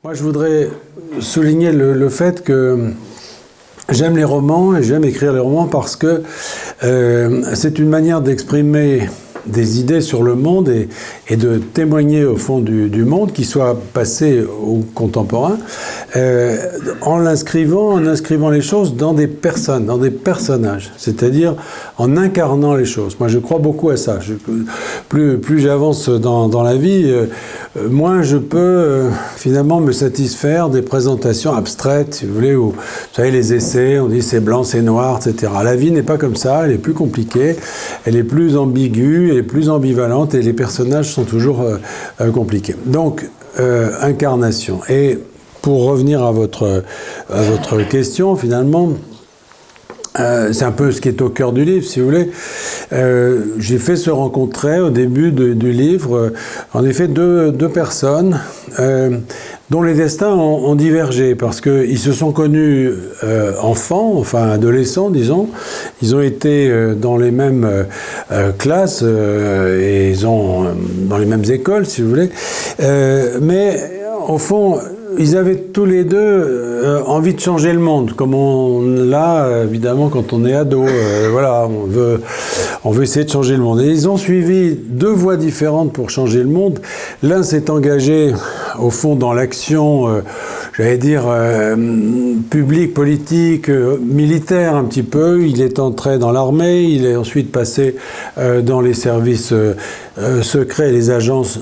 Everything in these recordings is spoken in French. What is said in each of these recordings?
Moi, je voudrais souligner le fait que j'aime les romans et j'aime écrire les romans parce que c'est une manière d'exprimer des idées sur le monde et de témoigner au fond du monde, qui soit passé ou contemporain, en inscrivant les choses dans des personnes, dans des personnages, c'est-à-dire en incarnant les choses. Moi, je crois beaucoup à ça. Plus j'avance dans la vie, moins je peux finalement me satisfaire des présentations abstraites, si vous voulez, où, vous savez, les essais, on dit c'est blanc, c'est noir, etc. La vie n'est pas comme ça, elle est plus compliquée, elle est plus ambiguë, elle est plus ambivalente, et les personnages sont toujours compliqués. Donc, incarnation. Et pour revenir à votre question, finalement, c'est un peu ce qui est au cœur du livre, si vous voulez. J'ai fait se rencontrer au début du livre, en effet, deux personnes dont les destins ont divergé, parce qu'ils se sont connus enfants, enfin adolescents, disons. Ils ont été dans les mêmes classes et ils ont dans les mêmes écoles, si vous voulez. Mais au fond, ils avaient tous les deux envie de changer le monde, comme on l'a évidemment quand on est ado. Voilà, on veut essayer de changer le monde. Et ils ont suivi deux voies différentes pour changer le monde. L'un s'est engagé au fond dans l'action, j'allais dire, publique, politique, militaire un petit peu. Il est entré dans l'armée, il est ensuite passé dans les services secrets, les agences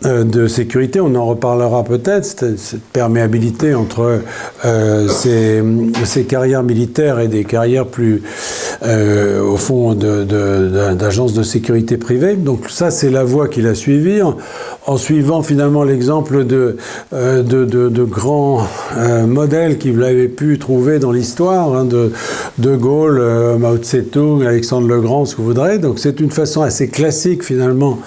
de sécurité. On en reparlera peut-être, cette perméabilité entre ces carrières militaires et des carrières plus, au fond, d'agences de sécurité privées. Donc ça, c'est la voie qu'il a suivie, en suivant finalement l'exemple de grands modèles qu'il avait pu trouver dans l'histoire, hein, de Gaulle, Mao Tse-tung, Alexandre le Grand, ce que vous voudrez. Donc c'est une façon assez classique finalement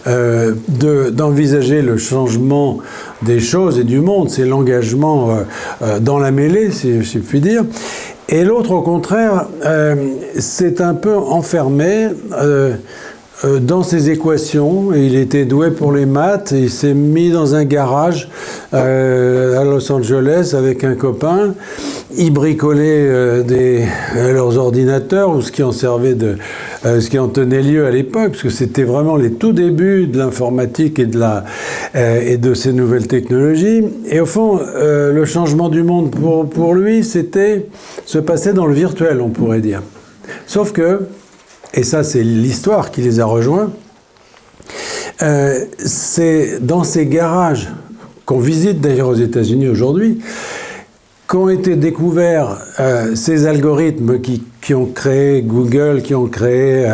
d'envisager le changement des choses et du monde. C'est l'engagement dans la mêlée, si je puis dire. Et l'autre, au contraire, s'est un peu enfermé dans ses équations. Il était doué pour les maths et il s'est mis dans un garage à Los Angeles avec un copain. Ils bricolaient leurs ordinateurs, ou ce qui en servait ce qui en tenait lieu à l'époque, parce que c'était vraiment les tout débuts de l'informatique et de ces nouvelles technologies. Et au fond, le changement du monde pour lui, c'était se passer dans le virtuel, on pourrait dire. Sauf que, et ça c'est l'histoire qui les a rejoints, c'est dans ces garages qu'on visite d'ailleurs aux États-Unis aujourd'hui, qu'ont été découverts ces algorithmes qui ont créé Google, qui ont créé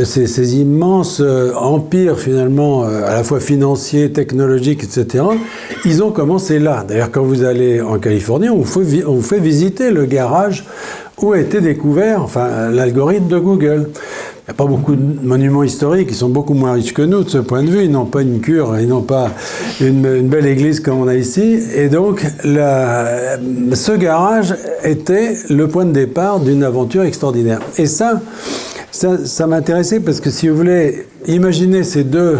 ces immenses empires finalement, à la fois financiers, technologiques, etc. Ils ont commencé là. D'ailleurs, quand vous allez en Californie, on vous fait visiter le garage où a été découvert l'algorithme de Google. Il n'y a pas beaucoup de monuments historiques, ils sont beaucoup moins riches que nous de ce point de vue. Ils n'ont pas une cure, ils n'ont pas une belle église comme on a ici. Et donc, ce garage était le point de départ d'une aventure extraordinaire. Et ça m'intéressait parce que, si vous voulez, imaginez ces deux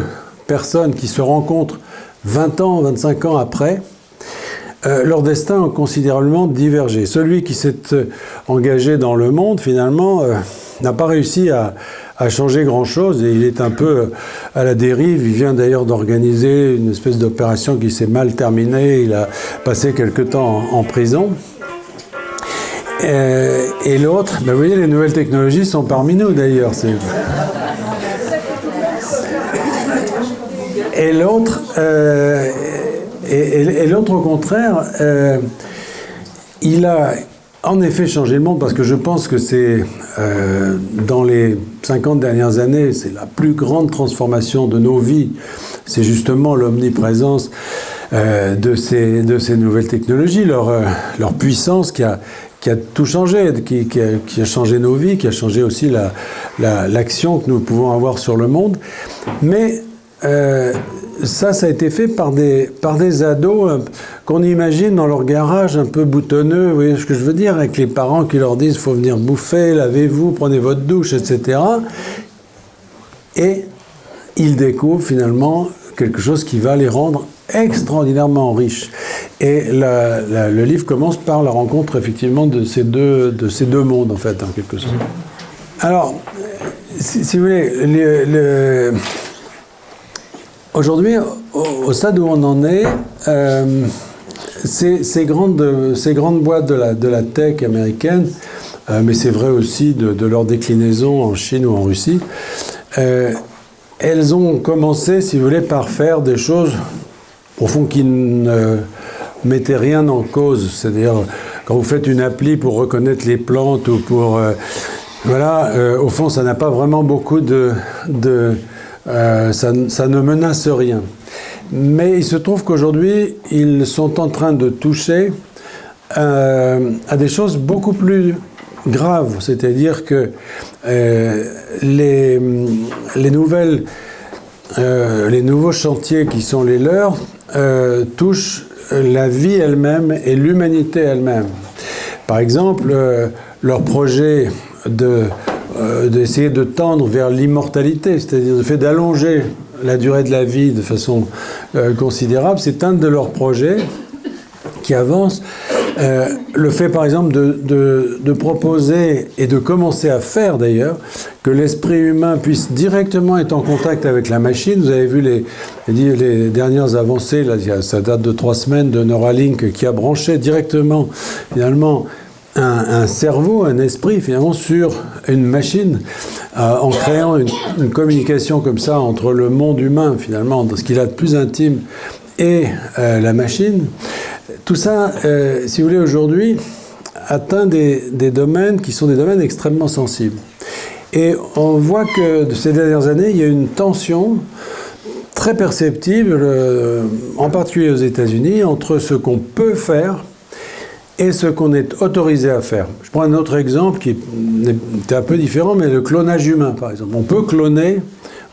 personnes qui se rencontrent 20 ans, 25 ans après. Leurs destins ont considérablement divergé. Celui qui s'est engagé dans le monde, finalement, n'a pas réussi à changer grand-chose et il est un peu à la dérive. Il vient d'ailleurs d'organiser une espèce d'opération qui s'est mal terminée. Il a passé quelque temps en prison. Et l'autre, vous voyez, les nouvelles technologies sont parmi nous d'ailleurs. Et l'autre... Et l'autre, au contraire, il a en effet changé le monde, parce que je pense que c'est, dans les 50 dernières années, c'est la plus grande transformation de nos vies. C'est justement l'omniprésence de ces nouvelles technologies, leur puissance qui a tout changé, qui a changé nos vies, qui a changé aussi l'action que nous pouvons avoir sur le monde. Mais... ça a été fait par des ados qu'on imagine dans leur garage un peu boutonneux, vous voyez ce que je veux dire, avec les parents qui leur disent « faut venir bouffer, lavez-vous, prenez votre douche, etc. » Et ils découvrent finalement quelque chose qui va les rendre extraordinairement riche. Et le livre commence par la rencontre effectivement de ces deux mondes, en fait, en quelque sorte. Alors, si vous voulez, aujourd'hui, au stade où on en est, ces grandes boîtes de la tech américaine, mais c'est vrai aussi de leur déclinaison en Chine ou en Russie, elles ont commencé, si vous voulez, par faire des choses, au fond, qui ne mettaient rien en cause. C'est-à-dire, quand vous faites une appli pour reconnaître les plantes ou pour... au fond, ça n'a pas vraiment beaucoup ça ne menace rien. Mais il se trouve qu'aujourd'hui, ils sont en train de toucher à des choses beaucoup plus graves. C'est-à-dire que les nouveaux chantiers qui sont les leurs touchent la vie elle-même et l'humanité elle-même. Par exemple, leur projet d'essayer de tendre vers l'immortalité, c'est-à-dire le fait d'allonger la durée de la vie de façon considérable, c'est un de leurs projets qui avance. Le fait, par exemple, de proposer et de commencer à faire, d'ailleurs, que l'esprit humain puisse directement être en contact avec la machine. Vous avez vu les dernières avancées, là, ça date de 3 semaines, de Neuralink, qui a branché directement, finalement, un cerveau, un esprit, finalement, sur une machine, en créant une communication comme ça entre le monde humain, finalement, dans ce qu'il a de plus intime, et la machine. Tout ça, si vous voulez, aujourd'hui, atteint des domaines qui sont des domaines extrêmement sensibles. Et on voit que de ces dernières années, il y a une tension très perceptible, en particulier aux États-Unis, entre ce qu'on peut faire et ce qu'on est autorisé à faire. Je prends un autre exemple qui est un peu différent, mais le clonage humain, par exemple. On peut cloner,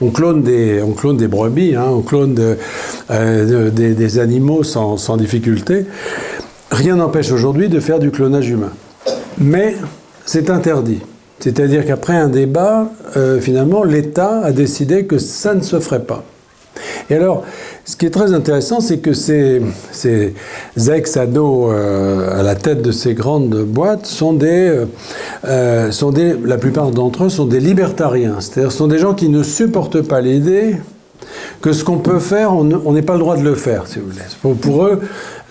on clone des brebis, hein, on clone des animaux sans difficulté. Rien n'empêche aujourd'hui de faire du clonage humain. Mais c'est interdit. C'est-à-dire qu'après un débat, finalement, l'État a décidé que ça ne se ferait pas. Et alors, ce qui est très intéressant, c'est que ces ex-ados à la tête de ces grandes boîtes la plupart d'entre eux sont des libertariens. C'est-à-dire, ce sont des gens qui ne supportent pas l'idée que ce qu'on peut faire, on n'est pas le droit de le faire, si vous voulez. Pour eux,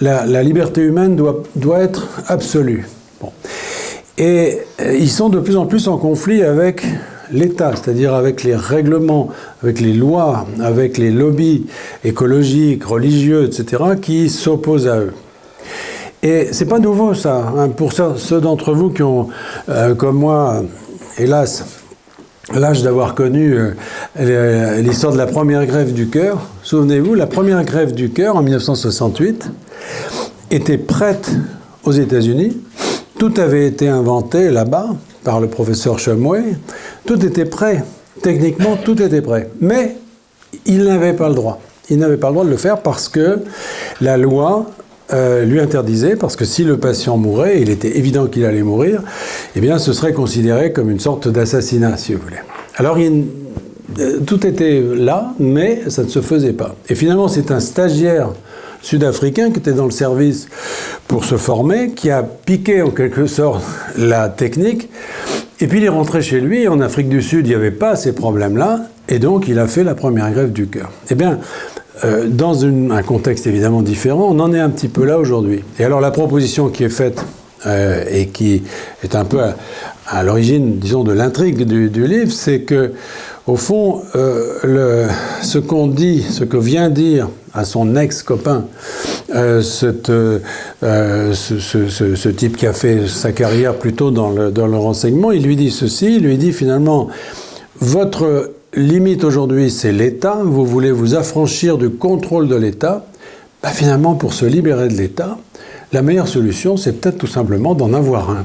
la liberté humaine doit être absolue. Bon. Et ils sont de plus en plus en conflit avec l'État, c'est-à-dire avec les règlements, avec les lois, avec les lobbies écologiques, religieux, etc., qui s'opposent à eux. Et c'est pas nouveau, ça. Hein, pour ceux d'entre vous qui ont, comme moi, hélas, l'âge d'avoir connu l'histoire de la première grève du cœur, souvenez-vous, la première grève du cœur, en 1968, était prête aux États-Unis. Tout avait été inventé là-bas par le professeur Shumway. Tout était prêt. Techniquement, tout était prêt. Mais il n'avait pas le droit. Il n'avait pas le droit de le faire parce que la loi lui interdisait, parce que si le patient mourait, il était évident qu'il allait mourir, eh bien ce serait considéré comme une sorte d'assassinat, si vous voulez. Alors tout était là, mais ça ne se faisait pas. Et finalement, c'est un stagiaire sud-africain qui était dans le service pour se former, qui a piqué en quelque sorte la technique, et puis il est rentré chez lui. En Afrique du Sud, il n'y avait pas ces problèmes-là, et donc il a fait la première grève du cœur. Eh bien, dans un contexte évidemment différent, on en est un petit peu là aujourd'hui. Et alors la proposition qui est faite, et qui est un peu à l'origine, disons, de l'intrigue du livre, c'est que, au fond, ce que vient dire à son ex-copain, ce type qui a fait sa carrière plutôt dans le renseignement, il lui dit ceci, il lui dit finalement, votre limite aujourd'hui, c'est l'État, vous voulez vous affranchir du contrôle de l'État, ben finalement, pour se libérer de l'État, la meilleure solution, c'est peut-être tout simplement d'en avoir un.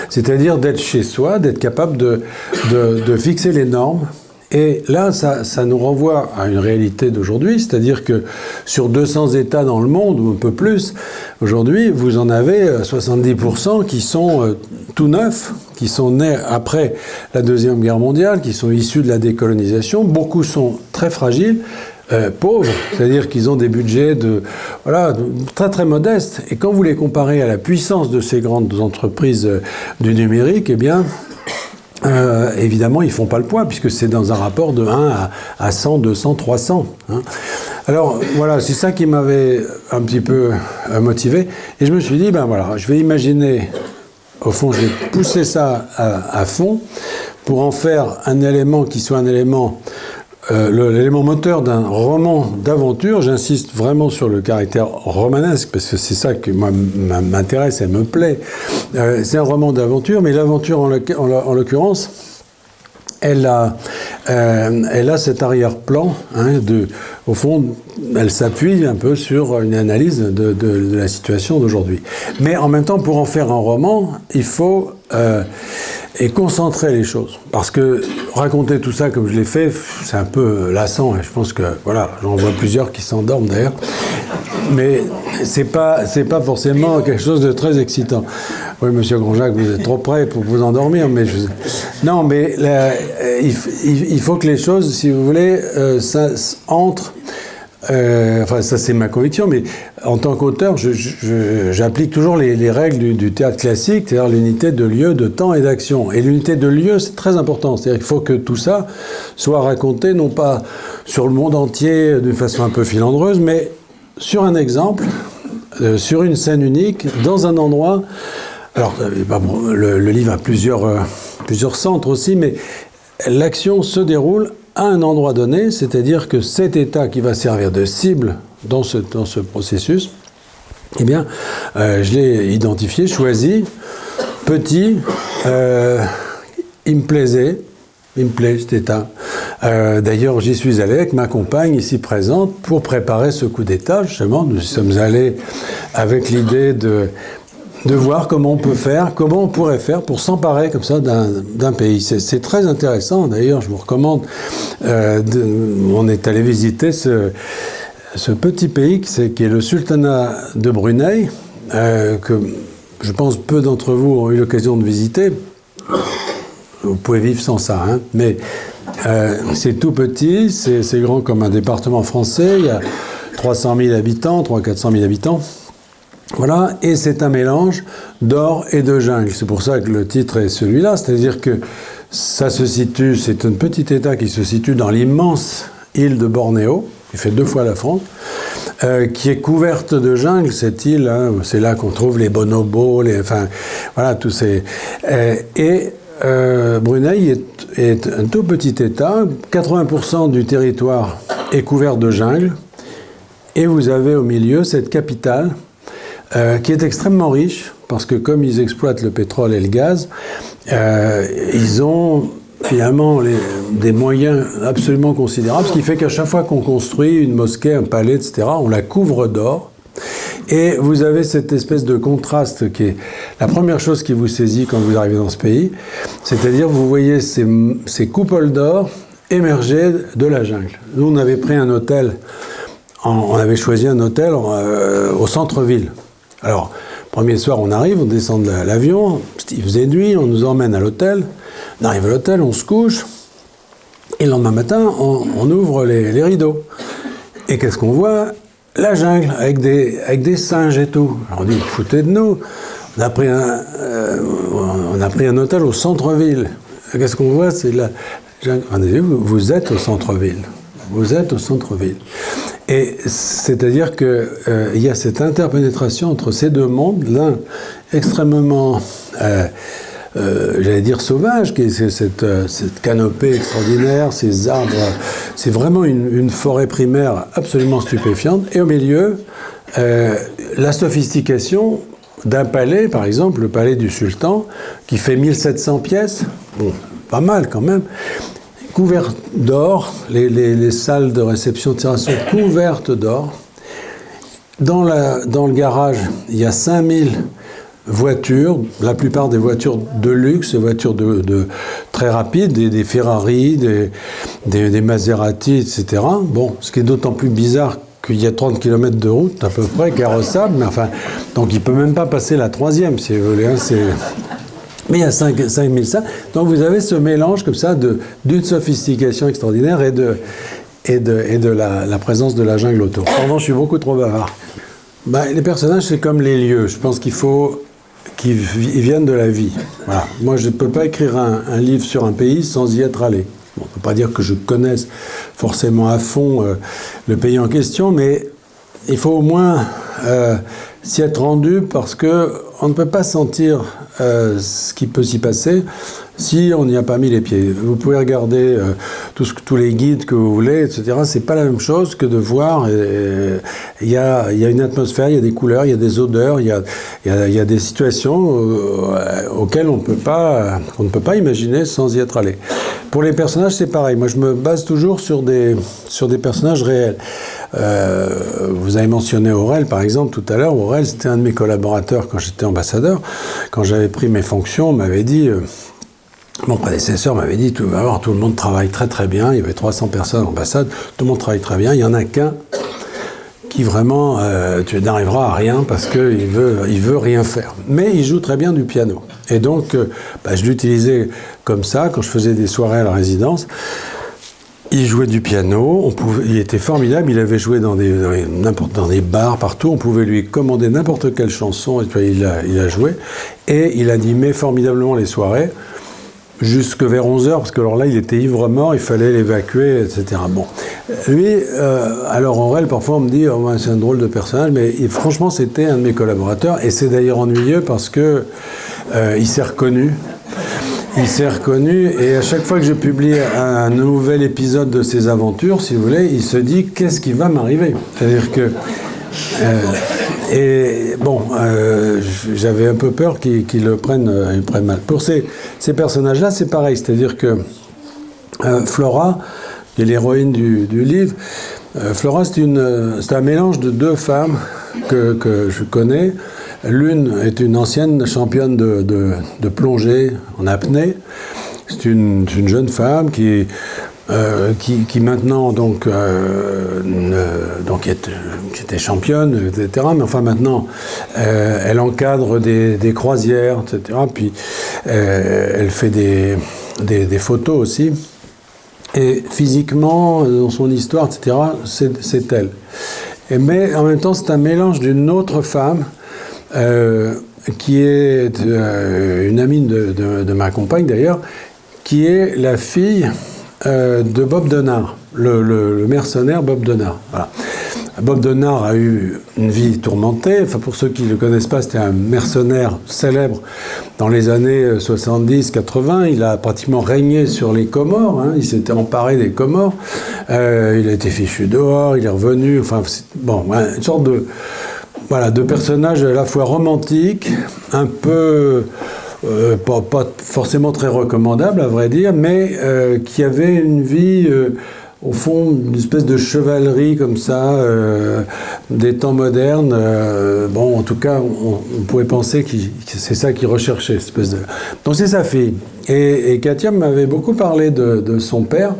C'est-à-dire d'être chez soi, d'être capable de fixer les normes. Et là, ça nous renvoie à une réalité d'aujourd'hui, c'est-à-dire que sur 200 États dans le monde, ou un peu plus, aujourd'hui, vous en avez 70% qui sont tout neufs, qui sont nés après la Deuxième Guerre mondiale, qui sont issus de la décolonisation. Beaucoup sont très fragiles. pauvres, c'est-à-dire qu'ils ont des budgets très très modestes. Et quand vous les comparez à la puissance de ces grandes entreprises du numérique, eh bien, évidemment, ils ne font pas le poids, puisque c'est dans un rapport de 1 à 100, 200, 300. Hein. Alors, voilà, c'est ça qui m'avait un petit peu motivé. Et je me suis dit, ben voilà, je vais imaginer, au fond, je vais pousser ça à fond, pour en faire un élément qui soit un élément, l'élément moteur d'un roman d'aventure. J'insiste vraiment sur le caractère romanesque, parce que c'est ça qui m'intéresse et me plaît. C'est un roman d'aventure, mais l'aventure, en l'occurrence, elle a cet arrière-plan, hein, au fond, elle s'appuie un peu sur une analyse de la situation d'aujourd'hui. Mais en même temps, pour en faire un roman, il faut concentrer les choses. Parce que raconter tout ça comme je l'ai fait, c'est un peu lassant. Et je pense que, voilà, j'en vois plusieurs qui s'endorment d'ailleurs. Mais c'est pas forcément quelque chose de très excitant. Oui, monsieur Grandjacques, vous êtes trop près pour vous endormir, mais non, mais il faut que les choses, si vous voulez, ça entre. Enfin, ça c'est ma conviction, mais en tant qu'auteur, j'applique toujours les règles du théâtre classique, c'est-à-dire l'unité de lieu, de temps et d'action. Et l'unité de lieu, c'est très important. C'est-à-dire qu'il faut que tout ça soit raconté, non pas sur le monde entier d'une façon un peu filandreuse, mais sur un exemple, sur une scène unique, dans un endroit. Alors, le livre a plusieurs centres aussi, mais l'action se déroule à un endroit donné, c'est-à-dire que cet état qui va servir de cible dans ce processus, eh bien, je l'ai identifié, choisi, petit, il me plaît cet état. D'ailleurs, j'y suis allé avec ma compagne ici présente pour préparer ce coup d'état, justement. Nous sommes allés avec l'idée de voir comment on pourrait faire pour s'emparer comme ça d'un pays. C'est très intéressant, d'ailleurs, je vous recommande. On est allé visiter ce petit pays qui est le sultanat de Brunei, que je pense peu d'entre vous ont eu l'occasion de visiter. Vous pouvez vivre sans ça, hein, mais c'est tout petit, c'est grand comme un département français, il y a 300 000 habitants, 400 000 habitants. Voilà, et c'est un mélange d'or et de jungle. C'est pour ça que le titre est celui-là, c'est-à-dire que ça se situe, c'est un petit État qui se situe dans l'immense île de Bornéo, qui fait 2 fois la France, qui est couverte de jungle, cette île, hein, c'est là qu'on trouve les bonobos, voilà, tous ces... Brunei est un tout petit État, 80% du territoire est couvert de jungle, et vous avez au milieu cette capitale, qui est extrêmement riche, parce que comme ils exploitent le pétrole et le gaz, ils ont finalement des moyens absolument considérables, ce qui fait qu'à chaque fois qu'on construit une mosquée, un palais, etc., on la couvre d'or. Et vous avez cette espèce de contraste qui est la première chose qui vous saisit quand vous arrivez dans ce pays, c'est-à-dire vous voyez ces coupoles d'or émerger de la jungle. Nous, on avait pris un hôtel, on avait choisi un hôtel au centre-ville. Alors, premier soir, on arrive, on descend de l'avion, il faisait nuit, on nous emmène à l'hôtel, on arrive à l'hôtel, on se couche, et le lendemain matin, on ouvre les rideaux. Et qu'est-ce qu'on voit ? La jungle, avec des singes et tout. Alors on dit, foutez de nous, on a pris un hôtel au centre-ville. Qu'est-ce qu'on voit ? C'est la jungle. Vous êtes au centre-ville. Vous êtes au centre-ville. Et c'est-à-dire qu'il y a cette interpénétration entre ces deux mondes, l'un extrêmement, j'allais dire sauvage, qui est cette canopée extraordinaire, ces arbres, c'est vraiment une forêt primaire absolument stupéfiante, et au milieu, la sophistication d'un palais, par exemple, le palais du sultan, qui fait 1700 pièces, bon, pas mal quand même, couvert d'or, les salles de réception, etc., sont couvertes d'or. Dans le garage, il y a 5000 voitures, la plupart des voitures de luxe, des voitures de très rapides, des Ferrari, des Maserati, etc. Bon, ce qui est d'autant plus bizarre qu'il y a 30 km de route, à peu près, carrossable, mais enfin, donc il ne peut même pas passer la 3e, si vous voulez, hein, mais il y a 5000 ça. Donc vous avez ce mélange comme ça d'une sophistication extraordinaire et de la présence de la jungle autour. Pardon, je suis beaucoup trop bavard. Les personnages, c'est comme les lieux. Je pense qu'il faut qu'ils viennent de la vie. Voilà. Moi, je ne peux pas écrire un livre sur un pays sans y être allé. Bon, on ne peut pas dire que je connaisse forcément à fond le pays en question, mais il faut au moins s'y être rendu parce qu'on ne peut pas sentir ce qui peut s'y passer si on n'y a pas mis les pieds. Vous pouvez regarder tous les guides que vous voulez, etc. C'est pas la même chose que de voir. Il y a une atmosphère, il y a des couleurs, il y a des odeurs, il y a des situations auxquelles on ne peut pas imaginer sans y être allé. Pour les personnages, c'est pareil. Moi, je me base toujours sur des personnages réels. Vous avez mentionné Aurel, par exemple, tout à l'heure. Aurel, c'était un de mes collaborateurs quand j'étais ambassadeur. Quand j'avais pris mes fonctions, on m'avait dit... Mon prédécesseur m'avait dit, tout le monde travaille très très bien, il y avait 300 personnes à l'ambassade, tout le monde travaille très bien, il n'y en a qu'un qui vraiment, tu n'arriveras à rien parce qu'il veut rien faire. Mais il joue très bien du piano. Et donc, je l'utilisais comme ça, quand je faisais des soirées à la résidence. Il jouait du piano, il était formidable, il avait joué dans des bars, partout, on pouvait lui commander n'importe quelle chanson, et puis il a joué, et il animait formidablement les soirées, jusque vers 11h, parce que alors là, il était ivre-mort, il fallait l'évacuer, etc. Bon. Lui, alors Aurel, parfois on me dit, oh, c'est un drôle de personnage, mais franchement, c'était un de mes collaborateurs, et c'est d'ailleurs ennuyeux parce que il s'est reconnu. Il s'est reconnu, et à chaque fois que je publie un nouvel épisode de ses aventures, si vous voulez, il se dit, qu'est-ce qui va m'arriver ? C'est-à-dire que... j'avais un peu peur qu'ils le prennent mal. Pour ces personnages-là, c'est pareil. C'est-à-dire que Flora, qui est l'héroïne du livre, Flora, c'est un mélange de deux femmes que je connais. L'une est une ancienne championne de plongée en apnée. C'est une jeune femme qui maintenant était championne, etc. Mais enfin maintenant, elle encadre des croisières, etc. Puis elle fait des photos aussi. Et physiquement, dans son histoire, etc., c'est elle. Mais en même temps, c'est un mélange d'une autre femme qui est une amie de ma compagne d'ailleurs, qui est la fille de Bob Denard, le mercenaire Bob Denard. Voilà. Bob Denard a eu une vie tourmentée. Enfin, pour ceux qui ne le connaissent pas, c'était un mercenaire célèbre dans les années 70-80. Il a pratiquement régné sur les Comores. Hein. Il s'était emparé des Comores. Il a été fichu dehors, il est revenu. Enfin, une sorte de personnage à la fois romantique, un peu... pas forcément très recommandable, à vrai dire, mais qui avait une vie, au fond, une espèce de chevalerie comme ça, des temps modernes. En tout cas, on pouvait penser que c'est ça qu'il recherchait, espèce de... Donc c'est sa fille. Et Katia m'avait beaucoup parlé de son père.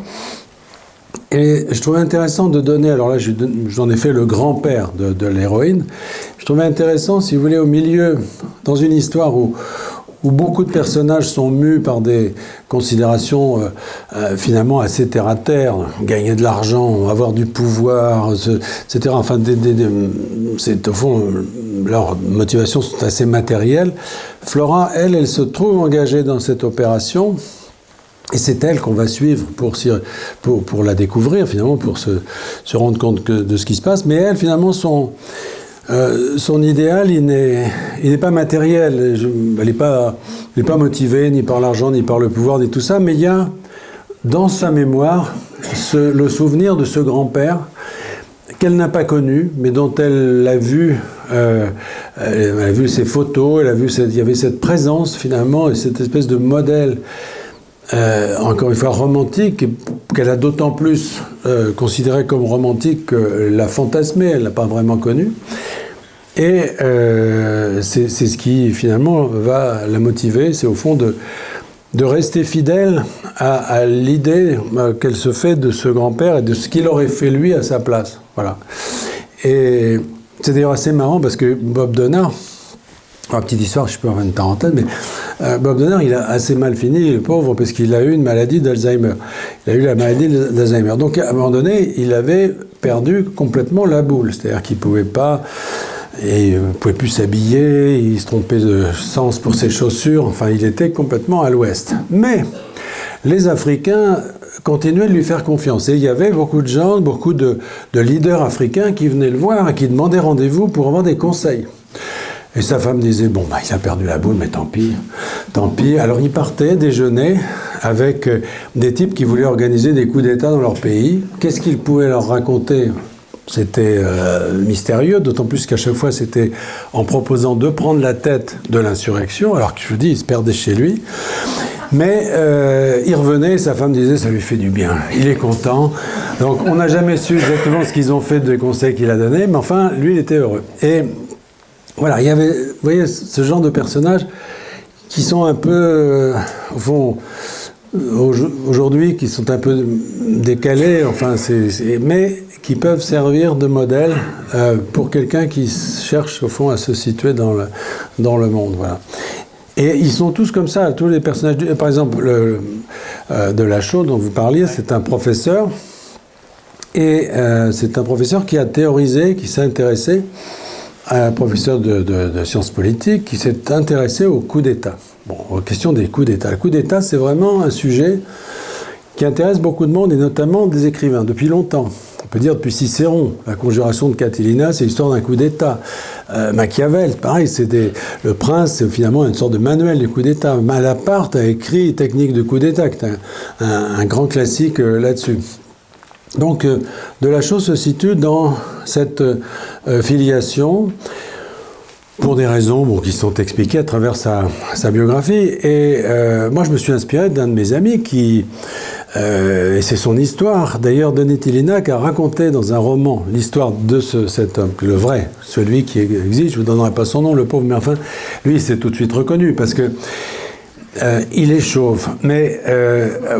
Et je trouvais intéressant de donner, alors là j'en ai fait le grand-père de l'héroïne, je trouvais intéressant, si vous voulez, au milieu, dans une histoire où beaucoup de personnages sont mus par des considérations finalement assez terre-à-terre, gagner de l'argent, avoir du pouvoir, etc. Enfin, au fond, leurs motivations sont assez matérielles. Flora, elle se trouve engagée dans cette opération, et c'est elle qu'on va suivre pour la découvrir, finalement, pour se rendre compte de ce qui se passe. Mais elle, finalement, son idéal, il n'est pas matériel. Elle n'est pas motivée ni par l'argent, ni par le pouvoir, ni tout ça. Mais il y a, dans sa mémoire, le souvenir de ce grand-père qu'elle n'a pas connu, mais dont elle a vu... elle a vu ses photos, il y avait cette présence, finalement, et cette espèce de modèle... encore une fois romantique, qu'elle a d'autant plus considéré comme romantique que la fantasmée, elle ne l'a pas vraiment connue. Et c'est ce qui finalement va la motiver, c'est au fond de rester fidèle à l'idée qu'elle se fait de ce grand-père et de ce qu'il aurait fait lui à sa place. Voilà. Et c'est d'ailleurs assez marrant parce que Bob Denard, petite histoire, je ne sais pas, une parenthèse, mais Bob Denner, il a assez mal fini, le pauvre, parce qu'il a eu une maladie d'Alzheimer. Il a eu la maladie d'Alzheimer. Donc, à un moment donné, il avait perdu complètement la boule. C'est-à-dire qu'il ne pouvait pas... Et il ne pouvait plus s'habiller, il se trompait de sens pour ses chaussures, enfin il était complètement à l'ouest. Mais les Africains continuaient de lui faire confiance. Et il y avait beaucoup de gens, beaucoup de leaders africains qui venaient le voir et qui demandaient rendez-vous pour avoir des conseils. Et sa femme disait, bon, il a perdu la boule, mais tant pis, tant pis. Alors il partait déjeuner avec des types qui voulaient organiser des coups d'État dans leur pays. Qu'est-ce qu'ils pouvaient leur raconter ? C'était mystérieux, d'autant plus qu'à chaque fois, c'était en proposant de prendre la tête de l'insurrection, alors que je vous dis, il se perdait chez lui. Mais il revenait, sa femme disait, ça lui fait du bien, il est content. Donc on n'a jamais su exactement ce qu'ils ont fait de conseils qu'il a donnés, mais enfin, lui, il était heureux. Et voilà, il y avait, vous voyez, ce genre de personnages qui sont un peu, au fond... aujourd'hui, qui sont un peu décalés, enfin, mais qui peuvent servir de modèle pour quelqu'un qui cherche, au fond, à se situer dans le monde. Voilà. Et ils sont tous comme ça, tous les personnages. Par exemple, de Lachaud, dont vous parliez, c'est un professeur, et c'est un professeur qui a théorisé, qui s'est intéressé, un professeur de sciences politiques, qui s'est intéressé au coup d'État. Bon, aux questions des coups d'État. Le coup d'État, c'est vraiment un sujet qui intéresse beaucoup de monde, et notamment des écrivains, depuis longtemps. On peut dire depuis Cicéron, la conjuration de Catilina, c'est l'histoire d'un coup d'État. Machiavel, pareil, le prince, c'est finalement une sorte de manuel du coup d'État. Malaparte a écrit Technique de coup d'État, qui est un grand classique là-dessus. Donc, de Lachaud se situe dans cette filiation, pour des raisons qui sont expliquées à travers sa biographie. Et moi, je me suis inspiré d'un de mes amis et c'est son histoire. D'ailleurs, Denis Tillinac a raconté dans un roman l'histoire de cet homme, le vrai, celui qui existe. Je ne vous donnerai pas son nom, le pauvre, mais enfin, lui, il s'est tout de suite reconnu, parce que il est chauve. Mais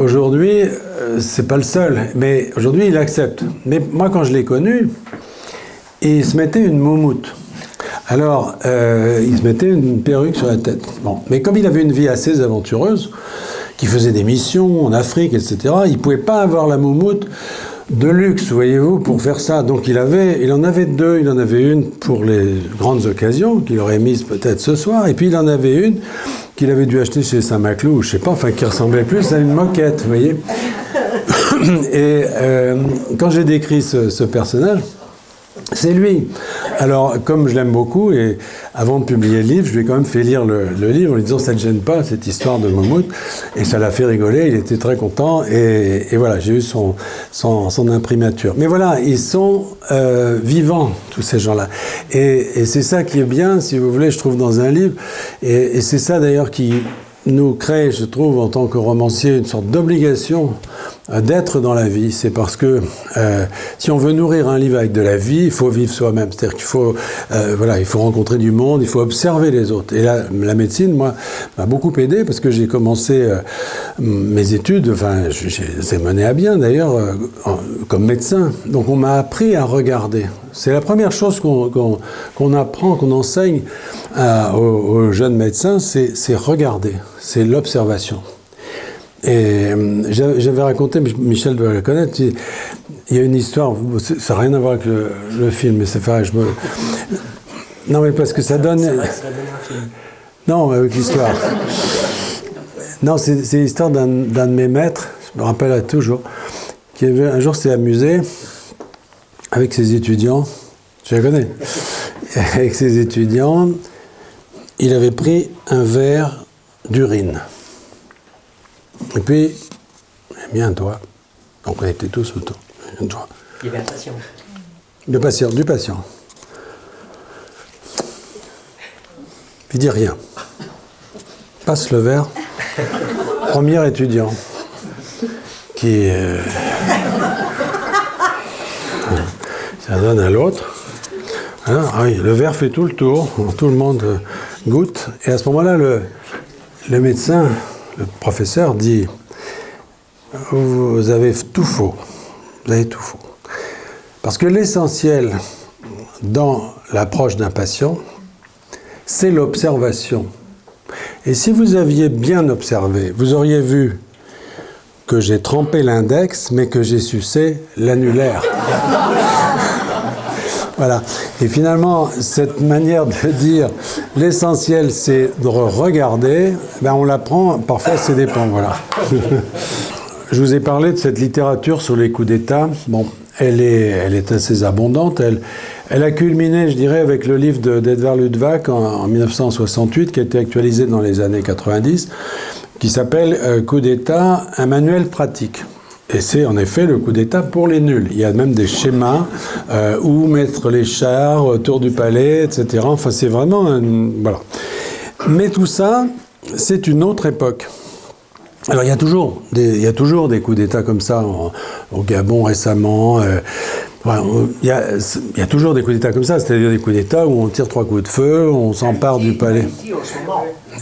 aujourd'hui, c'est pas le seul. Mais aujourd'hui, il accepte. Mais moi, quand je l'ai connu, il se mettait une moumoute. Alors, il se mettait une perruque sur la tête. Bon. Mais comme il avait une vie assez aventureuse, qui faisait des missions en Afrique, etc., il ne pouvait pas avoir la moumoute de luxe, voyez-vous, pour faire ça. Donc il en avait deux. Il en avait une pour les grandes occasions, qu'il aurait mise peut-être ce soir, et puis il en avait une qu'il avait dû acheter chez Saint-Maclou, je ne sais pas, enfin qui ressemblait plus à une moquette, vous voyez. Et quand j'ai décrit ce personnage, c'est lui. Alors, comme je l'aime beaucoup, et avant de publier le livre, je lui ai quand même fait lire le livre en lui disant « ça ne gêne pas, cette histoire de Moumout ». Et ça l'a fait rigoler, il était très content. Et voilà, j'ai eu son imprimature. Mais voilà, ils sont vivants, tous ces gens-là. Et c'est ça qui est bien, si vous voulez, je trouve, dans un livre. Et c'est ça, d'ailleurs, qui nous crée, je trouve, en tant que romancier, une sorte d'obligation d'être dans la vie. C'est parce que si on veut nourrir un livre avec de la vie, il faut vivre soi-même. C'est-à-dire qu'il faut, il faut rencontrer du monde, il faut observer les autres. Et là, la médecine, moi, m'a beaucoup aidé parce que j'ai commencé mes études, c'est mené à bien d'ailleurs, comme médecin. Donc on m'a appris à regarder. C'est la première chose qu'on apprend, qu'on enseigne aux jeunes médecins, c'est regarder, c'est l'observation. Et j'avais raconté, Michel doit la connaître, il y a une histoire, ça n'a rien à voir avec le film, mais c'est pareil, non, mais parce que ça donne... C'est vrai que ça donne un film. Non, avec l'histoire. Non, c'est l'histoire d'un de mes maîtres, je me rappelle toujours, qui un jour s'est amusé avec ses étudiants, je la connais, avec ses étudiants, il avait pris un verre d'urine. Et puis, il a mis un doigt. Donc on était tous autour. Un doigt. Il y avait un patient. Du patient. Puis il dit rien. Passe le verre. Premier étudiant qui ça donne à l'autre. Alors, oui, le verre fait tout le tour. Tout le monde goûte. Et à ce moment-là, le médecin, le professeur dit « Vous avez tout faux. Vous avez tout faux. » Parce que l'essentiel dans l'approche d'un patient, c'est l'observation. Et si vous aviez bien observé, vous auriez vu que j'ai trempé l'index, mais que j'ai sucé l'annulaire. Voilà. Et finalement, cette manière de dire l'essentiel, c'est de regarder, ben on l'apprend, parfois c'est dépend, voilà. Je vous ai parlé de cette littérature sur les coups d'État. Bon, elle est assez abondante. Elle a culminé, je dirais, avec le livre d'Edvard Luttwak en 1968, qui a été actualisé dans les années 90, qui s'appelle « Coup d'État, un manuel pratique ». Et c'est en effet le coup d'État pour les nuls. Il y a même des schémas où mettre les chars autour du palais, etc. Enfin, c'est vraiment voilà. Mais tout ça, c'est une autre époque. Alors, il y a toujours des coups d'État comme ça, au Gabon récemment. Voilà, il y a toujours des coups d'État comme ça, c'est-à-dire des coups d'État où on tire 3 coups de feu, on s'empare du palais.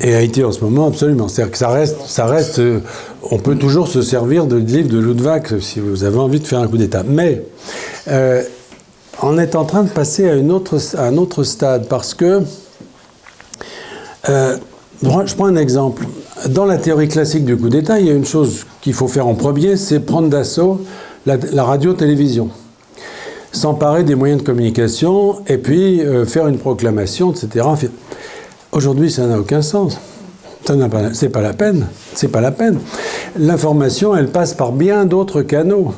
Et Haïti en ce moment, absolument. C'est-à-dire que ça reste on peut toujours se servir de livre de Luttwak si vous avez envie de faire un coup d'État. Mais on est en train de passer à un autre stade parce que je prends un exemple. Dans la théorie classique du coup d'État, il y a une chose qu'il faut faire en premier, c'est prendre d'assaut la radio-télévision. S'emparer des moyens de communication et puis faire une proclamation, etc. Aujourd'hui, ça n'a aucun sens. C'est pas la peine. C'est pas la peine. L'information, elle passe par bien d'autres canaux.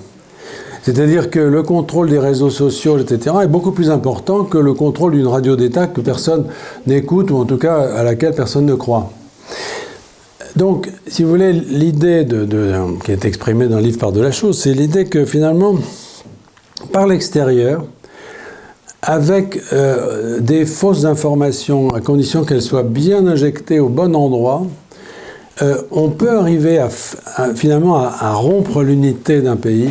C'est-à-dire que le contrôle des réseaux sociaux, etc., est beaucoup plus important que le contrôle d'une radio d'État que personne n'écoute, ou en tout cas à laquelle personne ne croit. Donc, si vous voulez, l'idée qui est exprimée dans le livre Part de la chose, c'est l'idée que finalement, par l'extérieur, avec des fausses informations, à condition qu'elles soient bien injectées au bon endroit, on peut arriver finalement à rompre l'unité d'un pays,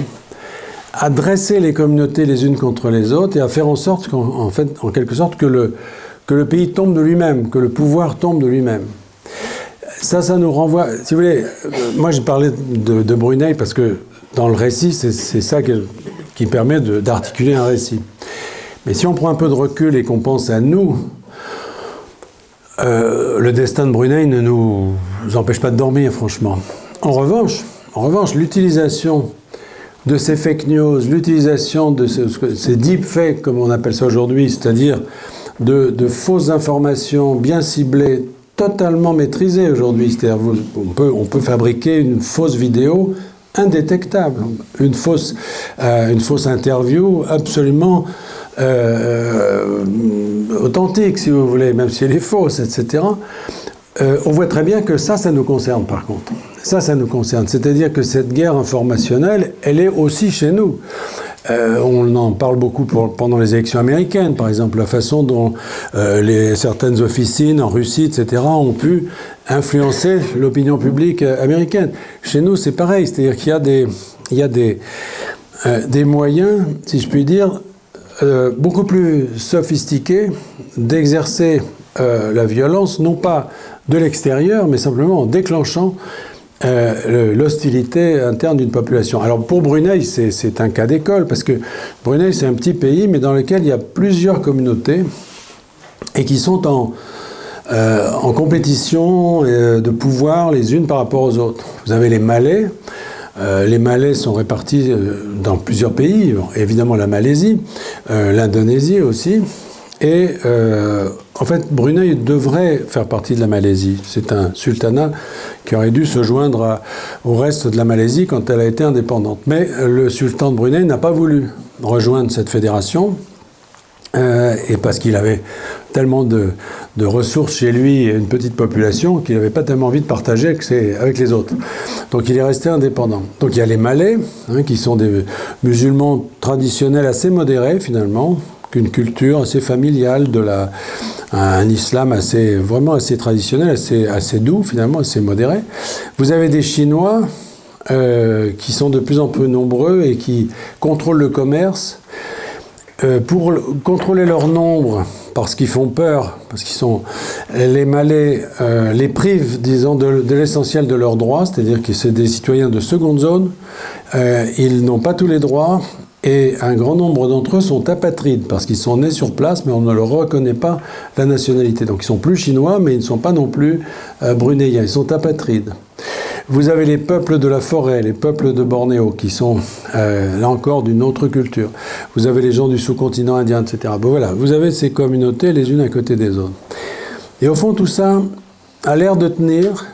à dresser les communautés les unes contre les autres et à faire en sorte en quelque sorte que le pays tombe de lui-même, que le pouvoir tombe de lui-même. Ça nous renvoie, si vous voulez, moi j'ai parlé de Brunei parce que dans le récit, c'est ça qui permet d'articuler un récit. Mais si on prend un peu de recul et qu'on pense à nous, le destin de Brunei ne nous empêche pas de dormir, franchement. En revanche, l'utilisation de ces fake news, l'utilisation de ces deepfakes, comme on appelle ça aujourd'hui, c'est-à-dire de fausses informations bien ciblées, totalement maîtrisées aujourd'hui. C'est-à-dire on peut fabriquer une fausse vidéo indétectable, une fausse interview absolument authentique, si vous voulez, même si elle est fausse, etc. On voit très bien que ça nous concerne, par contre. Ça nous concerne. C'est-à-dire que cette guerre informationnelle, elle est aussi chez nous. On en parle beaucoup pendant les élections américaines, par exemple, la façon dont certaines officines en Russie, etc., ont pu influencer l'opinion publique américaine. Chez nous, c'est pareil. C'est-à-dire qu'il y a des moyens, si je puis dire, beaucoup plus sophistiqués d'exercer la violence, non pas de l'extérieur, mais simplement en déclenchant l'hostilité interne d'une population. Alors pour Brunei, c'est un cas d'école, parce que Brunei, c'est un petit pays, mais dans lequel il y a plusieurs communautés et qui sont en compétition de pouvoir les unes par rapport aux autres. Vous avez les Malais. Les Malais sont répartis dans plusieurs pays, bon, évidemment la Malaisie, l'Indonésie aussi, et en fait Brunei devrait faire partie de la Malaisie. C'est un sultanat qui aurait dû se joindre au reste de la Malaisie quand elle a été indépendante. Mais le sultan de Brunei n'a pas voulu rejoindre cette fédération, et parce qu'il avait tellement de ressources chez lui et une petite population qu'il n'avait pas tellement envie de partager avec les autres. Donc il est resté indépendant. Donc il y a les Malais, qui sont des musulmans traditionnels assez modérés finalement, qu'une culture assez familiale, un islam vraiment assez traditionnel, assez doux finalement, assez modéré. Vous avez des Chinois qui sont de plus en plus nombreux et qui contrôlent le commerce. Pour contrôler leur nombre, parce qu'ils font peur, parce les Malais les privent, disons, de l'essentiel de leurs droits, c'est-à-dire que c'est des citoyens de seconde zone, ils n'ont pas tous les droits, Et un grand nombre d'entre eux sont apatrides, parce qu'ils sont nés sur place, mais on ne leur reconnaît pas la nationalité. Donc ils sont plus chinois, mais ils ne sont pas non plus brunéiens, ils sont apatrides. Vous avez les peuples de la forêt, les peuples de Bornéo, qui sont là encore d'une autre culture. Vous avez les gens du sous-continent indien, etc. Bon, voilà, vous avez ces communautés les unes à côté des autres. Et au fond, tout ça a l'air de tenir,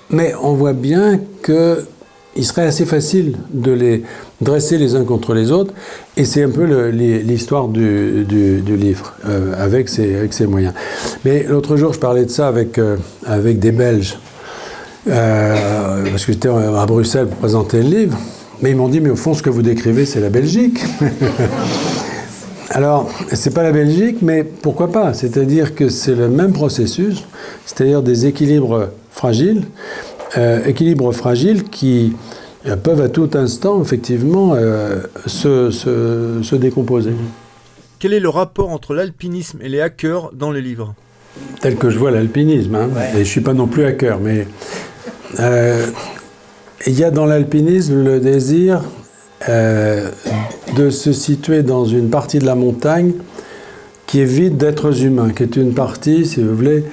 mais on voit bien qu'il serait assez facile de les dresser les uns contre les autres, et c'est un peu l'histoire du livre, avec ses moyens. Mais l'autre jour, je parlais de ça avec des Belges, parce que j'étais à Bruxelles pour présenter le livre, mais ils m'ont dit, mais au fond, ce que vous décrivez, c'est la Belgique. Alors, c'est pas la Belgique, mais pourquoi pas? C'est-à-dire que c'est le même processus, c'est-à-dire des équilibres fragiles qui peuvent à tout instant, effectivement, se décomposer. Quel est le rapport entre l'alpinisme et les hackers dans le livre? Tel que je vois l'alpinisme, hein. Ouais. Et je ne suis pas non plus hacker, mais il y a dans l'alpinisme le désir de se situer dans une partie de la montagne qui est vide d'êtres humains, qui est une partie, si vous voulez,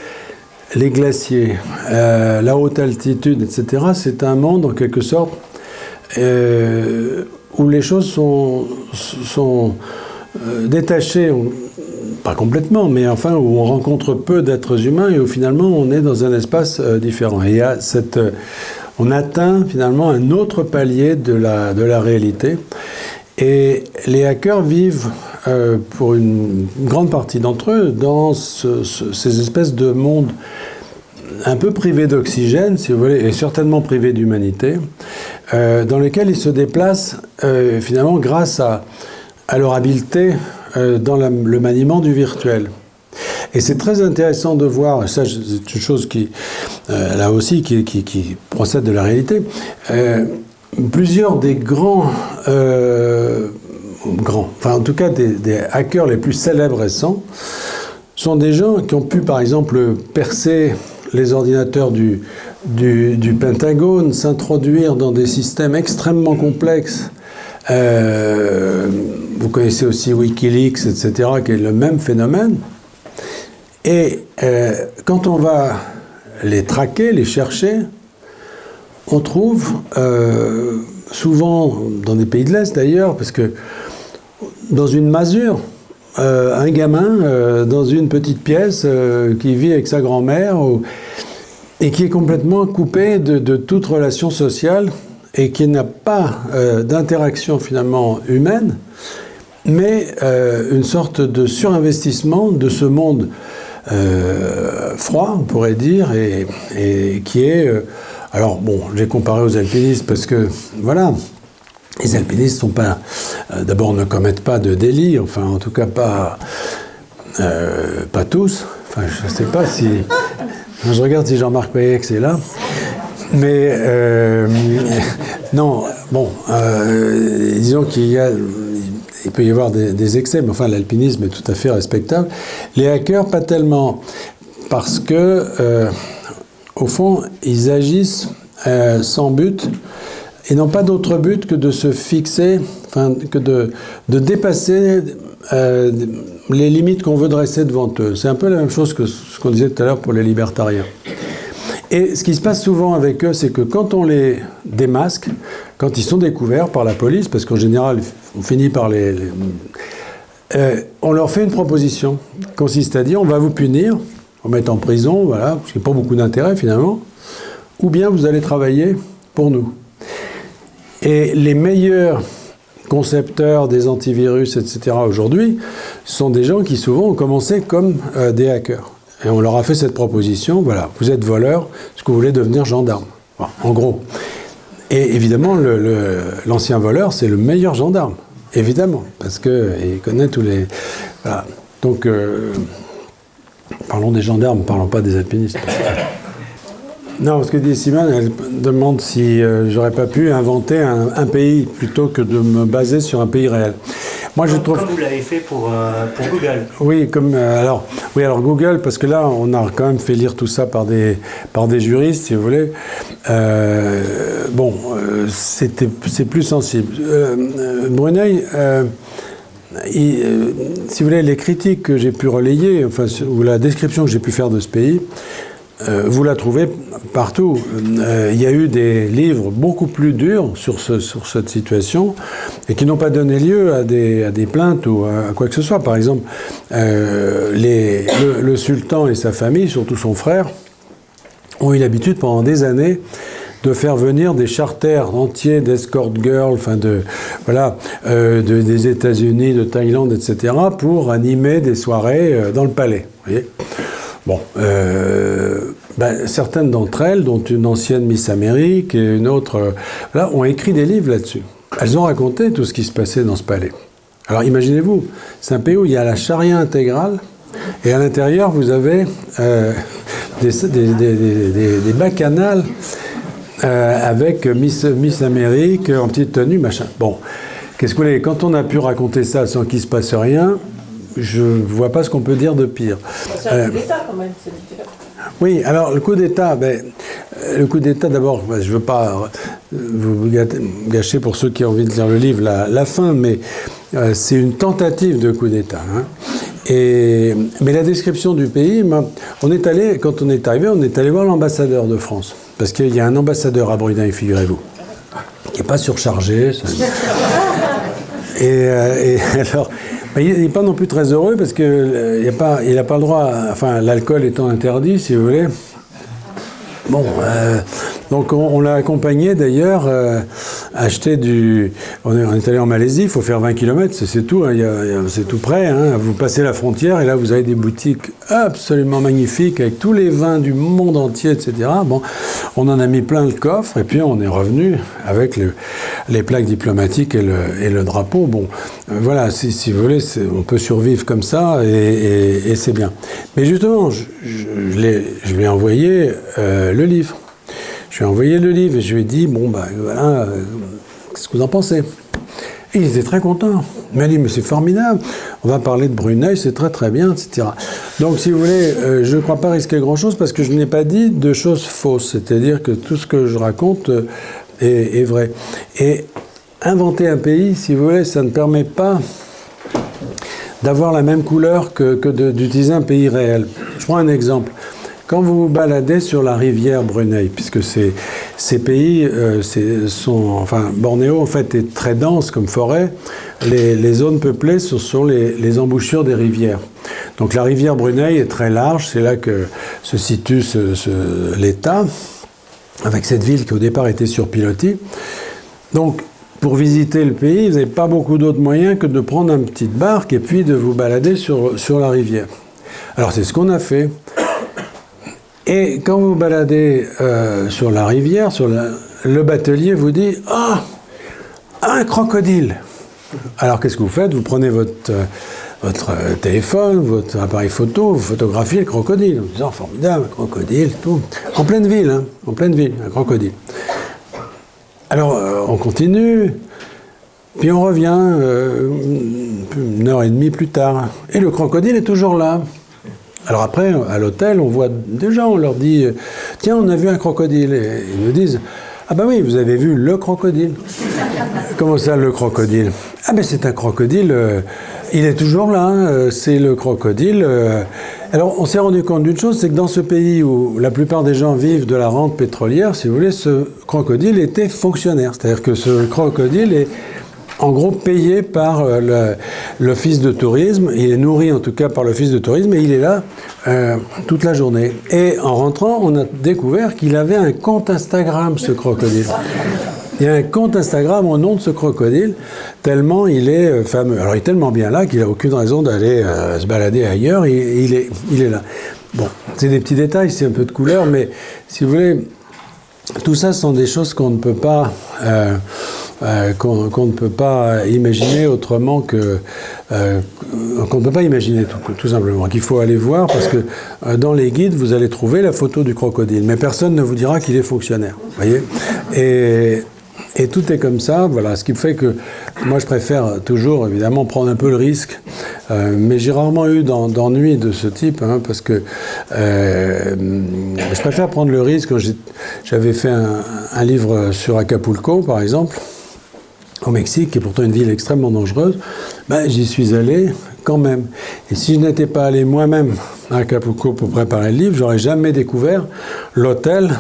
les glaciers, la haute altitude, etc. C'est un monde, en quelque sorte, où les choses sont détachées, pas complètement, mais enfin où on rencontre peu d'êtres humains et où finalement on est dans un espace différent. Et il y a on atteint finalement un autre palier de la réalité. Et les hackers vivent, pour une grande partie d'entre eux, dans ces espèces de mondes un peu privés d'oxygène, si vous voulez, et certainement privés d'humanité, dans lesquels ils se déplacent finalement grâce à leur habileté dans le maniement du virtuel. Et c'est très intéressant de voir, et ça c'est une chose qui, là aussi, qui procède de la réalité, plusieurs des grands, enfin en tout cas des hackers les plus célèbres récents, sont des gens qui ont pu par exemple percer les ordinateurs du Pentagone, s'introduire dans des systèmes extrêmement complexes. Vous connaissez aussi Wikileaks, etc., qui est le même phénomène. Et quand on va les traquer, les chercher, on trouve, souvent dans des pays de l'Est d'ailleurs, parce que dans une masure, un gamin dans une petite pièce qui vit avec sa grand-mère et qui est complètement coupé de toute relation sociale et qui n'a pas d'interaction finalement humaine, mais une sorte de surinvestissement de ce monde froid, on pourrait dire, et qui est... alors bon, j'ai comparé aux alpinistes parce que, voilà, les alpinistes sont pas... d'abord, ne commettent pas de délits, enfin, en tout cas, pas tous. Enfin, je ne sais pas si... Je regarde si Jean-Marc Payex est là. Mais, non, bon, disons il peut y avoir des excès, mais enfin, l'alpinisme est tout à fait respectable. Les hackers, pas tellement, parce que, au fond, ils agissent sans but, et n'ont pas d'autre but que de se fixer, enfin, que de dépasser les limites qu'on veut dresser devant eux. C'est un peu la même chose que ce qu'on disait tout à l'heure pour les libertariens. Et ce qui se passe souvent avec eux, c'est que quand on les démasque, quand ils sont découverts par la police, parce qu'en général, on finit par on leur fait une proposition, qui consiste à dire, on va vous punir, on va mettre en prison, voilà, parce qu'il n'y a pas beaucoup d'intérêt finalement, ou bien vous allez travailler pour nous. Et les meilleurs concepteurs des antivirus, etc., aujourd'hui, sont des gens qui souvent ont commencé comme des hackers. Et on leur a fait cette proposition, voilà, vous êtes voleur, est-ce que vous voulez devenir gendarme? Bon, en gros. Et évidemment, l'ancien voleur, c'est le meilleur gendarme, évidemment, parce qu'il connaît tous les... Voilà. Donc, parlons des gendarmes, parlons pas des alpinistes. Non, ce que dit Simone, elle demande si j'aurais pas pu inventer un pays plutôt que de me baser sur un pays réel. Moi, je trouve... Comme vous l'avez fait pour Google. Oui, alors Google, parce que là, on a quand même fait lire tout ça par des juristes, si vous voulez. C'est plus sensible. Brunei, si vous voulez, les critiques que j'ai pu relayer, ou la description que j'ai pu faire de ce pays, vous la trouvez partout. Il y a eu des livres beaucoup plus durs sur cette situation et qui n'ont pas donné lieu à des plaintes ou à quoi que ce soit. Par exemple, le sultan et sa famille, surtout son frère, ont eu l'habitude pendant des années de faire venir des charters entiers d'escort girls, des États-Unis, de Thaïlande, etc., pour animer des soirées dans le palais. Vous voyez ? Bon, certaines d'entre elles, dont une ancienne Miss Amérique et une autre, ont écrit des livres là-dessus. Elles ont raconté tout ce qui se passait dans ce palais. Alors imaginez-vous, c'est un pays où il y a la charia intégrale, et à l'intérieur, vous avez des bacchanales avec Miss Amérique en petite tenue, machin. Bon, qu'est-ce que vous voulez, quand on a pu raconter ça sans qu'il ne se passe rien, je ne vois pas ce qu'on peut dire de pire. C'est un coup d'État quand même, c'est différent. Oui, alors le coup d'État, d'abord, je ne veux pas vous gâcher pour ceux qui ont envie de lire le livre la fin, mais c'est une tentative de coup d'État. Hein. Mais la description du pays, quand on est arrivé, on est allé voir l'ambassadeur de France. Parce qu'il y a un ambassadeur à Brunei, figurez-vous, qui n'est pas surchargé. Et alors, il n'est pas non plus très heureux parce qu'il n'a pas le droit, l'alcool étant interdit, si vous voulez. Bon, donc on l'a accompagné d'ailleurs, acheter on est allé en Malaisie, il faut faire 20 km, c'est tout, hein, c'est tout près, hein, vous passez la frontière et là vous avez des boutiques absolument magnifiques avec tous les vins du monde entier, etc. Bon, on en a mis plein le coffre et puis on est revenu avec les plaques diplomatiques et le drapeau. Bon, voilà, si vous voulez, on peut survivre comme ça et c'est bien. Mais justement, je lui ai envoyé le livre. Je lui ai envoyé le livre et je lui ai dit, qu'est-ce que vous en pensez ? Et il était très content. Il m'a dit, mais c'est formidable, on va parler de Brunei, c'est très très bien, etc. Donc si vous voulez, je ne crois pas risquer grand-chose parce que je n'ai pas dit de choses fausses, c'est-à-dire que tout ce que je raconte est vrai. Et inventer un pays, si vous voulez, ça ne permet pas d'avoir la même couleur que d'utiliser un pays réel. Je prends un exemple. Quand vous vous baladez sur la rivière Brunei, puisque ces pays Bornéo en fait est très dense comme forêt, les zones peuplées sont les embouchures des rivières. Donc la rivière Brunei est très large, c'est là que se situe l'État, avec cette ville qui au départ était sur pilotis. Donc pour visiter le pays, vous n'avez pas beaucoup d'autres moyens que de prendre une petite barque et puis de vous balader sur la rivière. Alors c'est ce qu'on a fait. Et quand vous vous baladez sur la rivière, le batelier vous dit « Ah, un crocodile !» Alors qu'est-ce que vous faites ? Vous prenez votre téléphone, votre appareil photo, vous photographiez le crocodile. En disant « Formidable, un crocodile, tout. » En pleine ville, un crocodile. Alors on continue, puis on revient une heure et demie plus tard. Et le crocodile est toujours là. Alors après, à l'hôtel, on voit des gens, on leur dit « Tiens, on a vu un crocodile ». Et ils nous disent « Ah ben oui, vous avez vu le crocodile ». Comment ça, le crocodile ? Ah ben c'est un crocodile, il est toujours là, c'est le crocodile. Alors on s'est rendu compte d'une chose, c'est que dans ce pays où la plupart des gens vivent de la rente pétrolière, si vous voulez, ce crocodile était fonctionnaire. C'est-à-dire que ce crocodile est en gros payé par l'office de tourisme, il est nourri en tout cas par l'office de tourisme et il est là toute la journée. Et en rentrant, on a découvert qu'il avait un compte Instagram, ce crocodile. Il y a un compte Instagram au nom de ce crocodile, tellement il est fameux. Alors il est tellement bien là qu'il n'a aucune raison d'aller se balader ailleurs, il est là. Bon, c'est des petits détails, c'est un peu de couleur, mais si vous voulez, tout ça sont des choses qu'on ne peut pas... qu'on ne peut pas imaginer autrement que... qu'on ne peut pas imaginer tout simplement, qu'il faut aller voir, parce que dans les guides, vous allez trouver la photo du crocodile, mais personne ne vous dira qu'il est fonctionnaire, vous voyez ? Et tout est comme ça, voilà, ce qui fait que moi je préfère toujours évidemment prendre un peu le risque, mais j'ai rarement eu d'ennui de ce type, hein, parce que je préfère prendre le risque. J'avais fait un livre sur Acapulco par exemple, au Mexique, qui est pourtant une ville extrêmement dangereuse, j'y suis allé quand même. Et si je n'étais pas allé moi-même à Acapulco pour préparer le livre, j'aurais jamais découvert l'hôtel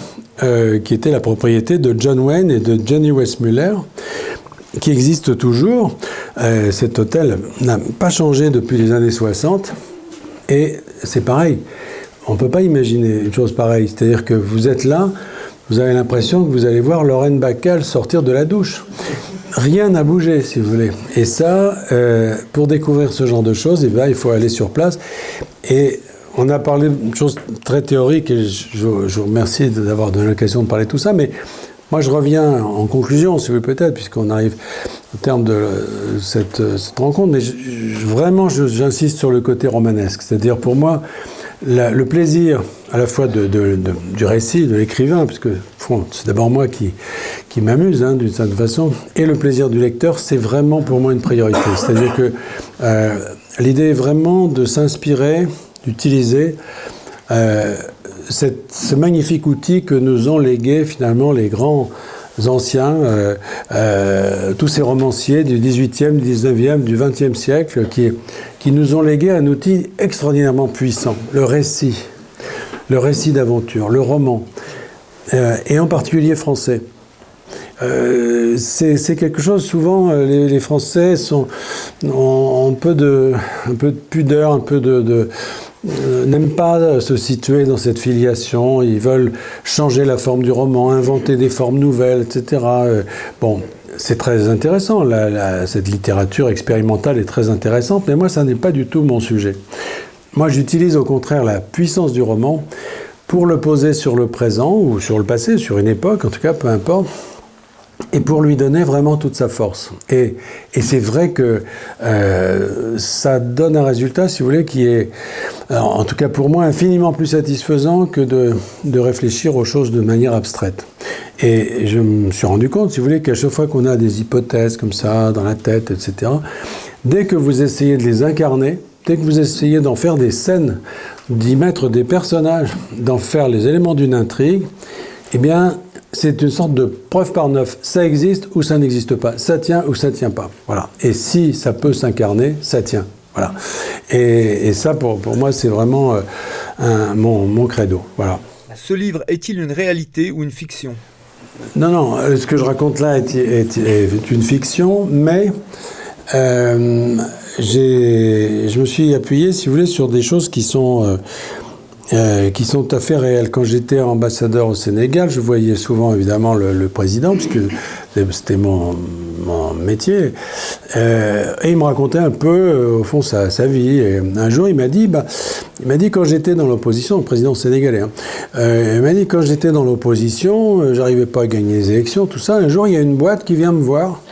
qui était la propriété de John Wayne et de Johnny Weissmuller, qui existe toujours. Cet hôtel n'a pas changé depuis les années 60, et c'est pareil. On ne peut pas imaginer une chose pareille, c'est-à-dire que vous êtes là, vous avez l'impression que vous allez voir Lorraine Bacall sortir de la douche. Rien n'a bougé, si vous voulez. Et ça, pour découvrir ce genre de choses, il faut aller sur place. Et on a parlé de choses très théoriques, et je vous remercie d'avoir donné l'occasion de parler de tout ça, mais moi je reviens en conclusion, si vous voulez peut-être, puisqu'on arrive au terme de cette rencontre, mais vraiment j'insiste sur le côté romanesque. C'est-à-dire pour moi, le plaisir à la fois du récit, de l'écrivain, puisque c'est d'abord moi qui m'amuse, hein, d'une certaine façon, et le plaisir du lecteur, c'est vraiment pour moi une priorité. C'est-à-dire que l'idée est vraiment de s'inspirer, d'utiliser ce magnifique outil que nous ont légué finalement les grands anciens, tous ces romanciers du XVIIIe, du XIXe, du XXe siècle, qui nous ont légué un outil extraordinairement puissant, le récit d'aventure, le roman, et en particulier français. C'est quelque chose, souvent, les Français ont un peu de pudeur, n'aiment pas se situer dans cette filiation, ils veulent changer la forme du roman, inventer des formes nouvelles, etc. Bon, c'est très intéressant, cette littérature expérimentale est très intéressante, mais moi, ça n'est pas du tout mon sujet. Moi, j'utilise au contraire la puissance du roman pour le poser sur le présent, ou sur le passé, sur une époque, en tout cas, peu importe, et pour lui donner vraiment toute sa force. Et c'est vrai que ça donne un résultat, si vous voulez, qui est, en tout cas pour moi, infiniment plus satisfaisant que de réfléchir aux choses de manière abstraite. Et je me suis rendu compte, si vous voulez, qu'à chaque fois qu'on a des hypothèses comme ça, dans la tête, etc., dès que vous essayez de les incarner, dès que vous essayez d'en faire des scènes, d'y mettre des personnages, d'en faire les éléments d'une intrigue, eh bien, c'est une sorte de preuve par neuf. Ça existe ou ça n'existe pas. Ça tient ou ça ne tient pas. Voilà. Et si ça peut s'incarner, ça tient. Voilà. Et ça, pour moi, c'est vraiment mon credo. Voilà. Ce livre est-il une réalité ou une fiction ? Non, ce que je raconte là est une fiction, mais je me suis appuyé, si vous voulez, sur des choses qui sont tout à fait réelles. Quand j'étais ambassadeur au Sénégal, je voyais souvent évidemment le président, puisque c'était mon métier, et il me racontait un peu, au fond, sa vie. Et un jour, il m'a dit quand j'étais dans l'opposition, le président sénégalais, il m'a dit quand j'étais dans l'opposition, j'arrivais pas à gagner les élections, tout ça. Un jour, il y a une boîte qui vient me voir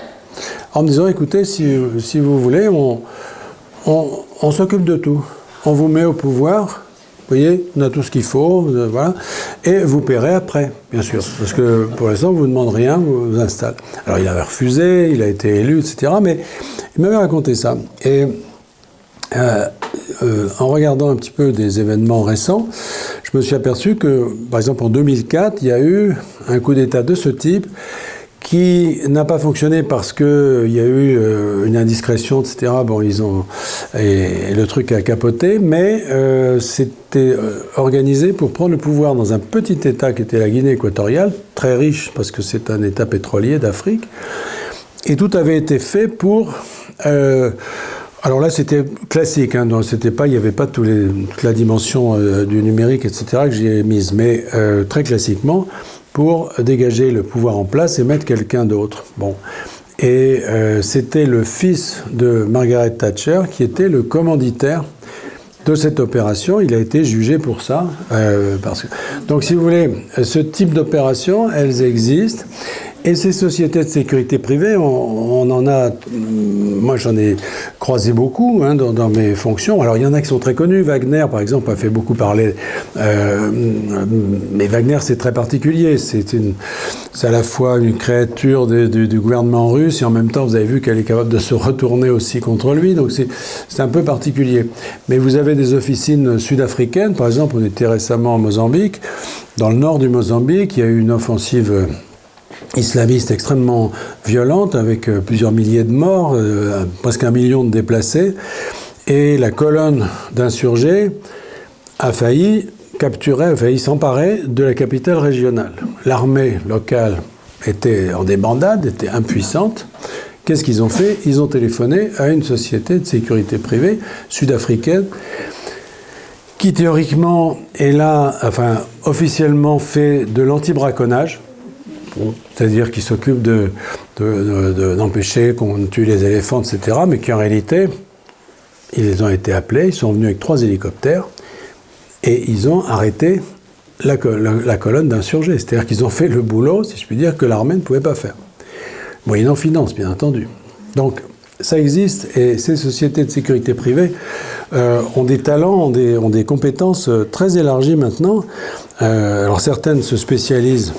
en me disant, écoutez, si vous voulez, on s'occupe de tout. On vous met au pouvoir. Vous voyez, on a tout ce qu'il faut, voilà, et vous paierez après, bien sûr, parce que pour l'instant, vous ne demandez rien, vous installez. Alors, il avait refusé, il a été élu, etc., mais il m'avait raconté ça. Et en regardant un petit peu des événements récents, je me suis aperçu que, par exemple, en 2004, il y a eu un coup d'État de ce type qui n'a pas fonctionné parce qu'il y a eu une indiscrétion, etc. Bon, et le truc a capoté, mais c'était organisé pour prendre le pouvoir dans un petit État qui était la Guinée équatoriale, très riche parce que c'est un État pétrolier d'Afrique, et tout avait été fait pour... alors là, c'était classique, hein, il n'y avait pas toute la dimension du numérique, etc., que j'y ai mise, mais très classiquement, pour dégager le pouvoir en place et mettre quelqu'un d'autre. Bon. Et c'était le fils de Margaret Thatcher qui était le commanditaire de cette opération. Il a été jugé pour ça. Donc, si vous voulez, ce type d'opération, elles existent. Et ces sociétés de sécurité privée, on en a, moi j'en ai croisé beaucoup dans mes fonctions. Alors il y en a qui sont très connus. Wagner, par exemple, a fait beaucoup parler. Mais Wagner, c'est très particulier. C'est à la fois une créature du gouvernement russe et en même temps, vous avez vu qu'elle est capable de se retourner aussi contre lui. Donc c'est un peu particulier. Mais vous avez des officines sud-africaines. Par exemple, on était récemment en Mozambique. Dans le nord du Mozambique, il y a eu une offensive islamiste extrêmement violente avec plusieurs milliers de morts, presque 1 million de déplacés. Et la colonne d'insurgés a failli s'emparer de la capitale régionale. L'armée locale était en débandade, était impuissante. Qu'est-ce qu'ils ont fait? Ils ont téléphoné à une société de sécurité privée sud-africaine qui théoriquement est là, enfin officiellement fait de l'anti-braconnage, c'est-à-dire qui s'occupe d'empêcher qu'on tue les éléphants, etc., mais qui en réalité, ils ont été appelés, ils sont venus avec 3 hélicoptères, et ils ont arrêté la colonne d'insurgés. C'est-à-dire qu'ils ont fait le boulot, si je puis dire, que l'armée ne pouvait pas faire. Moyennant finance, bien entendu. Donc, ça existe, et ces sociétés de sécurité privée ont des talents, ont des compétences très élargies maintenant. Alors, certaines se spécialisent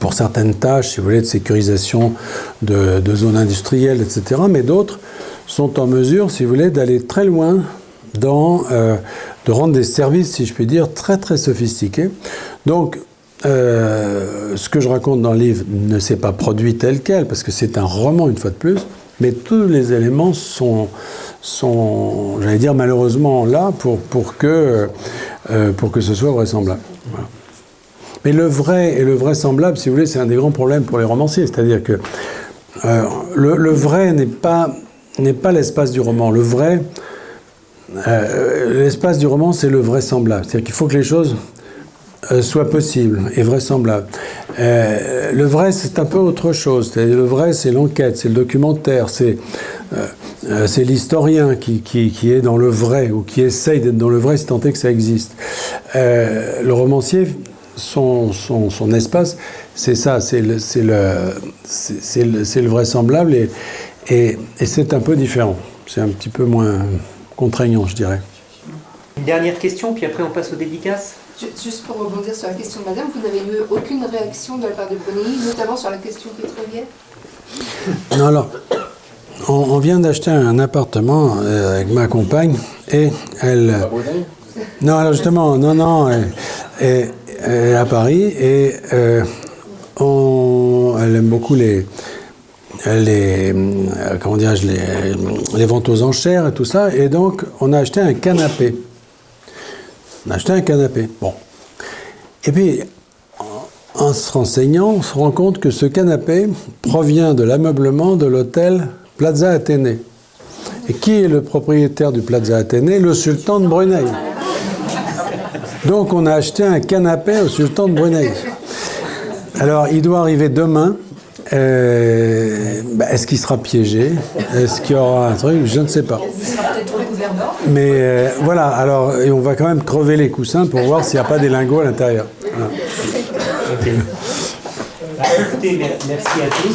pour certaines tâches, si vous voulez, de sécurisation de zones industrielles, etc. Mais d'autres sont en mesure, si vous voulez, d'aller très loin de rendre des services, si je puis dire, très très sophistiqués. Donc, ce que je raconte dans le livre ne s'est pas produit tel quel, parce que c'est un roman une fois de plus, mais tous les éléments sont j'allais dire, malheureusement là pour que ce soit vraisemblable. Voilà. Mais le vrai et le vraisemblable, si vous voulez, c'est un des grands problèmes pour les romanciers. C'est-à-dire que le vrai n'est pas l'espace du roman. Le vrai, l'espace du roman, c'est le vraisemblable. C'est-à-dire qu'il faut que les choses soient possibles et vraisemblables. Le vrai, c'est un peu autre chose. C'est-à-dire, le vrai, c'est l'enquête, c'est le documentaire, c'est l'historien qui est dans le vrai ou qui essaye d'être dans le vrai, si tant est que ça existe. Le romancier, son espace, c'est ça, c'est le vraisemblable et c'est un peu différent. C'est un petit peu moins contraignant, je dirais. Une dernière question, puis après on passe aux dédicaces. Juste pour rebondir sur la question de madame, vous n'avez eu aucune réaction de la part de Bruni, notamment sur la question pétrolière? Non, alors, on vient d'acheter un appartement avec ma compagne et elle... Non, alors justement, non, elle est à Paris et elle aime beaucoup les ventes aux enchères et tout ça, et donc on a acheté un canapé. Bon. Et puis, en se renseignant, on se rend compte que ce canapé provient de l'ameublement de l'hôtel Plaza Athénée. Et qui est le propriétaire du Plaza Athénée? Le sultan de Brunei. Donc on a acheté un canapé au sultan de Brunei. Alors, il doit arriver demain. Est-ce qu'il sera piégé? Est-ce qu'il y aura un truc? Je ne sais pas. Mais voilà, alors, et on va quand même crever les coussins pour voir s'il n'y a pas des lingots à l'intérieur. Voilà. Okay. Écoutez, merci à tous.